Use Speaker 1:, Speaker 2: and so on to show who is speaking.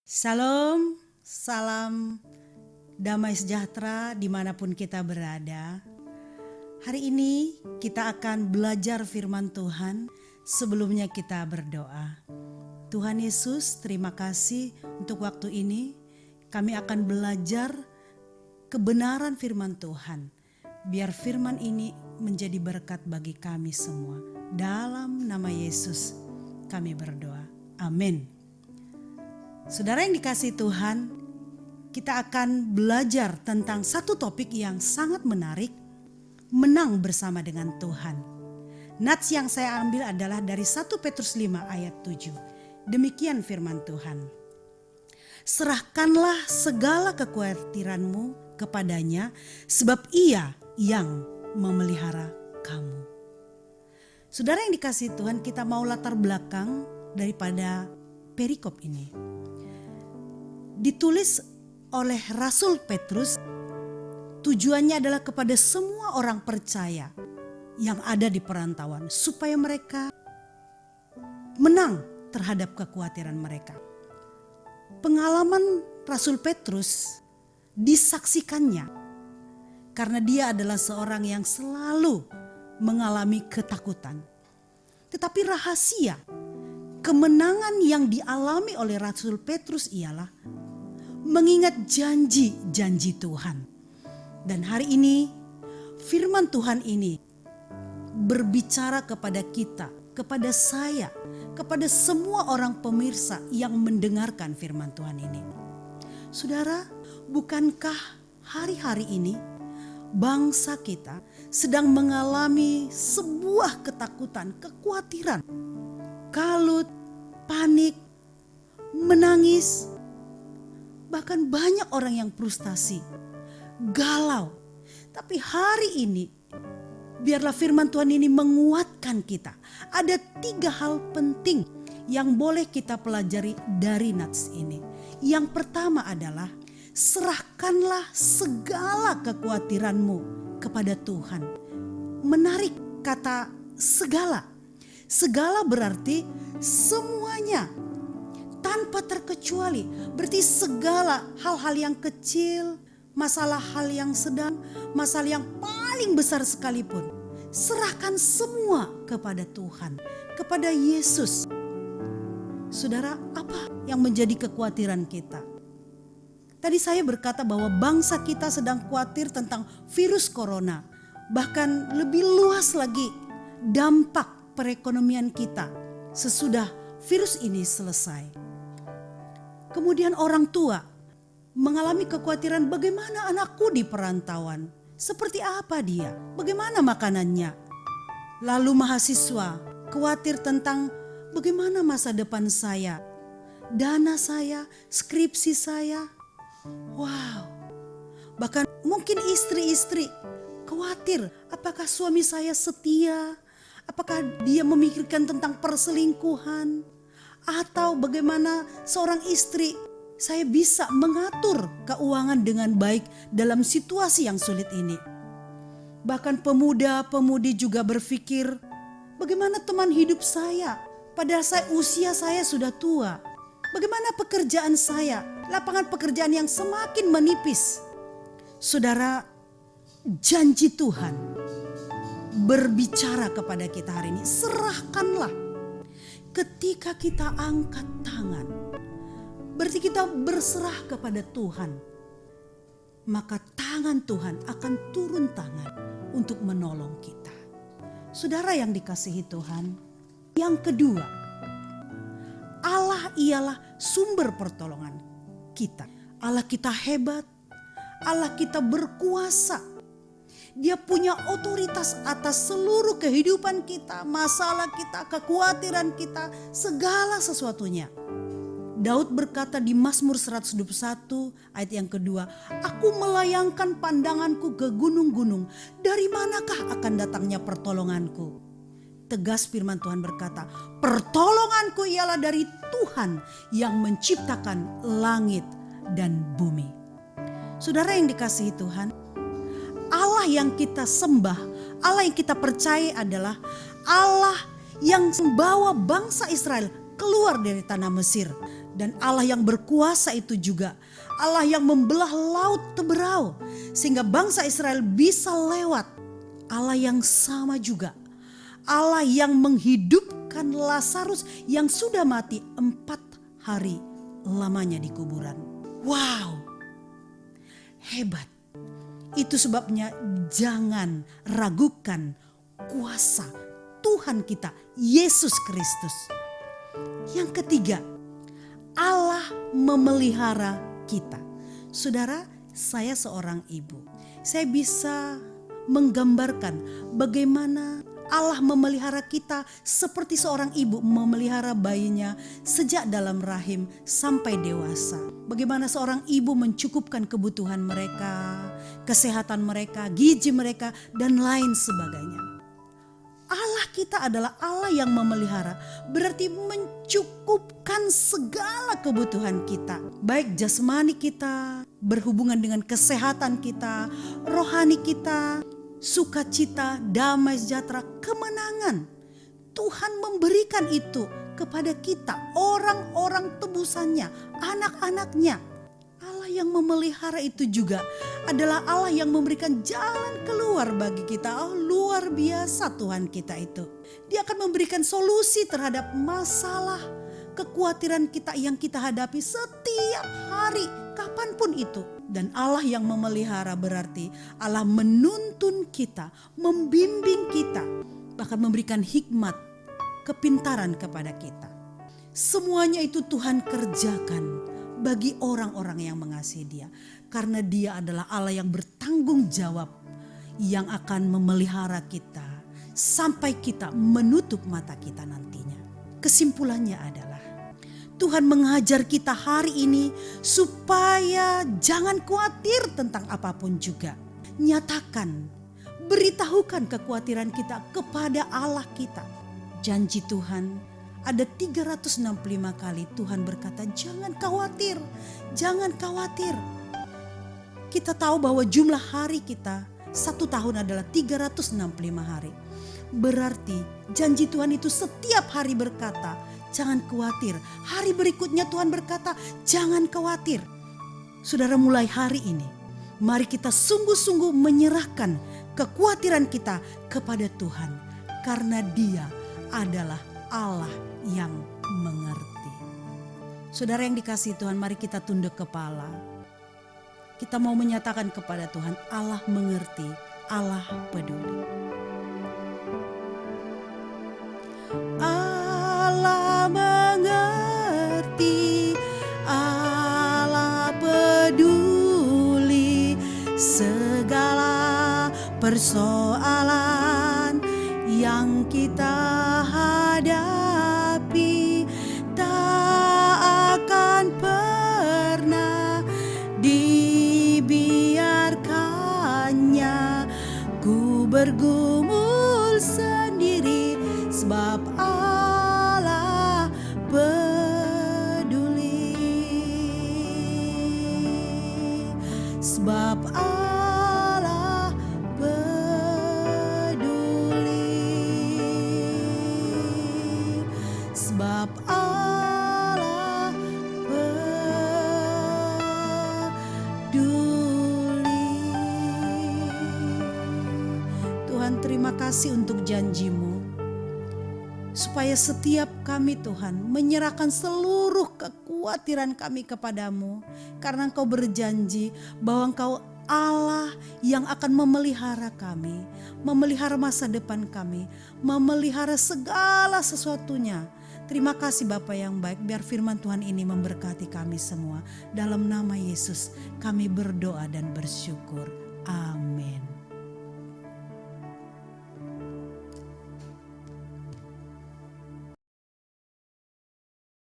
Speaker 1: Salam, salam damai sejahtera dimanapun kita berada. Hari ini kita akan belajar firman Tuhan. Sebelumnya kita berdoa. Tuhan Yesus, terima kasih untuk waktu ini. Kami akan belajar kebenaran firman Tuhan. Biar firman ini menjadi berkat bagi kami semua. Dalam nama Yesus kami berdoa. Amin. Saudara yang dikasihi Tuhan, kita akan belajar tentang satu topik yang sangat menarik, menang bersama dengan Tuhan. Nats yang saya ambil adalah dari 1 Petrus 5 ayat 7. Demikian firman Tuhan. Serahkanlah segala kekhawatiranmu kepadanya, sebab Ia yang memelihara kamu. Saudara yang dikasihi Tuhan, kita mau latar belakang daripada perikop ini. Ditulis oleh Rasul Petrus, tujuannya adalah kepada semua orang percaya yang ada di perantauan, supaya mereka menang terhadap kekhawatiran mereka. Pengalaman Rasul Petrus disaksikannya karena dia adalah seorang yang selalu mengalami ketakutan. Tetapi rahasia kemenangan yang dialami oleh Rasul Petrus ialah mengingat janji-janji Tuhan. Dan hari ini firman Tuhan ini berbicara kepada kita, kepada saya, kepada semua orang pemirsa yang mendengarkan firman Tuhan ini. Saudara, bukankah hari-hari ini bangsa kita sedang mengalami sebuah ketakutan, kekhawatiran, kalut, panik, menangis, bahkan banyak orang yang frustasi, galau. Tapi hari ini biarlah firman Tuhan ini menguatkan kita. Ada 3 hal penting yang boleh kita pelajari dari nats ini. Yang pertama adalah serahkanlah segala kekhawatiranmu kepada Tuhan. Menarik kata segala. Segala berarti semuanya, tanpa terkecuali. Berarti segala hal-hal yang kecil, masalah hal yang sedang, masalah yang paling besar sekalipun, serahkan semua kepada Tuhan, kepada Yesus. Saudara, apa yang menjadi kekhawatiran kita? Tadi saya berkata bahwa bangsa kita sedang khawatir tentang virus corona. Bahkan lebih luas lagi dampak perekonomian kita sesudah virus ini selesai. Kemudian orang tua mengalami kekhawatiran, bagaimana anakku di perantauan? Seperti apa dia? Bagaimana makanannya? Lalu mahasiswa khawatir tentang bagaimana masa depan saya, dana saya, skripsi saya. Wow. Bahkan mungkin istri-istri khawatir, apakah suami saya setia? Apakah dia memikirkan tentang perselingkuhan? Atau bagaimana seorang istri saya bisa mengatur keuangan dengan baik dalam situasi yang sulit ini? Bahkan pemuda-pemudi juga berpikir, bagaimana teman hidup saya? Padahal usia saya sudah tua. Bagaimana pekerjaan saya? Lapangan pekerjaan yang semakin menipis. Saudara, janji Tuhan berbicara kepada kita hari ini, serahkanlah. Ketika kita angkat tangan, berarti kita berserah kepada Tuhan. Maka tangan Tuhan akan turun tangan untuk menolong kita. Saudara yang dikasihi Tuhan, yang kedua, Allah ialah sumber pertolongan kita. Allah kita hebat, Allah kita berkuasa. Dia punya otoritas atas seluruh kehidupan kita, masalah kita, kekhawatiran kita, segala sesuatunya. Daud berkata di Mazmur 121 ayat yang kedua, aku melayangkan pandanganku ke gunung-gunung, dari manakah akan datangnya pertolonganku? Tegas firman Tuhan berkata, pertolonganku ialah dari Tuhan yang menciptakan langit dan bumi. Saudara yang dikasihi Tuhan, Allah yang kita sembah, Allah yang kita percaya adalah Allah yang membawa bangsa Israel keluar dari tanah Mesir. Dan Allah yang berkuasa itu juga Allah yang membelah laut Teberau sehingga bangsa Israel bisa lewat. Allah yang sama juga, Allah yang menghidupkan Lazarus yang sudah mati 4 hari lamanya di kuburan. Wow, hebat. Itu sebabnya jangan ragukan kuasa Tuhan kita Yesus Kristus. Yang ketiga, Allah memelihara kita. Saudara, saya seorang ibu. Saya bisa menggambarkan bagaimana Allah memelihara kita seperti seorang ibu memelihara bayinya sejak dalam rahim sampai dewasa. Bagaimana seorang ibu mencukupkan kebutuhan mereka, kesehatan mereka, gizi mereka, dan lain sebagainya. Allah kita adalah Allah yang memelihara, berarti mencukupkan segala kebutuhan kita. Baik jasmani kita, berhubungan dengan kesehatan kita, rohani kita, sukacita, damai sejahtera, kemenangan. Tuhan memberikan itu kepada kita, orang-orang tebusannya, anak-anaknya. Allah yang memelihara itu juga adalah Allah yang memberikan jalan keluar bagi kita. Oh, luar biasa Tuhan kita itu. Dia akan memberikan solusi terhadap masalah, kekhawatiran kita yang kita hadapi setiap hari, kapanpun itu. Dan Allah yang memelihara berarti Allah menuntun kita, membimbing kita, bahkan memberikan hikmat, kepintaran kepada kita. Semuanya itu Tuhan kerjakan bagi orang-orang yang mengasihi Dia. Karena Dia adalah Allah yang bertanggung jawab, yang akan memelihara kita sampai kita menutup mata kita nantinya. Kesimpulannya adalah Tuhan mengajar kita hari ini supaya jangan khawatir tentang apapun juga. Nyatakan, beritahukan kekhawatiran kita kepada Allah kita. Janji Tuhan ada 365 kali Tuhan berkata jangan khawatir, jangan khawatir. Kita tahu bahwa jumlah hari kita 1 tahun adalah 365 hari. Berarti janji Tuhan itu setiap hari berkata jangan khawatir. Hari berikutnya Tuhan berkata jangan khawatir. Saudara, mulai hari ini mari kita sungguh-sungguh menyerahkan kekhawatiran kita kepada Tuhan. Karena Dia adalah Allah yang mengerti. Saudara yang dikasihi Tuhan, mari kita tunduk kepala. Kita mau menyatakan kepada Tuhan, Allah mengerti, Allah peduli. Allah mengerti, Allah peduli segala persoalan yang kita hadapi. Tak akan pernah dibiarkannya ku bergumul sendiri, sebab Allah peduli, sebab Allah peduli, sebab Allah peduli. Tuhan, terima kasih untuk janji-Mu, supaya setiap kami Tuhan menyerahkan seluruh kekhawatiran kami kepadamu. Karena Engkau berjanji bahwa Engkau Allah yang akan memelihara kami, memelihara masa depan kami, memelihara segala sesuatunya. Terima kasih Bapa yang baik, biar firman Tuhan ini memberkati kami semua. Dalam nama Yesus kami berdoa dan bersyukur. Amin.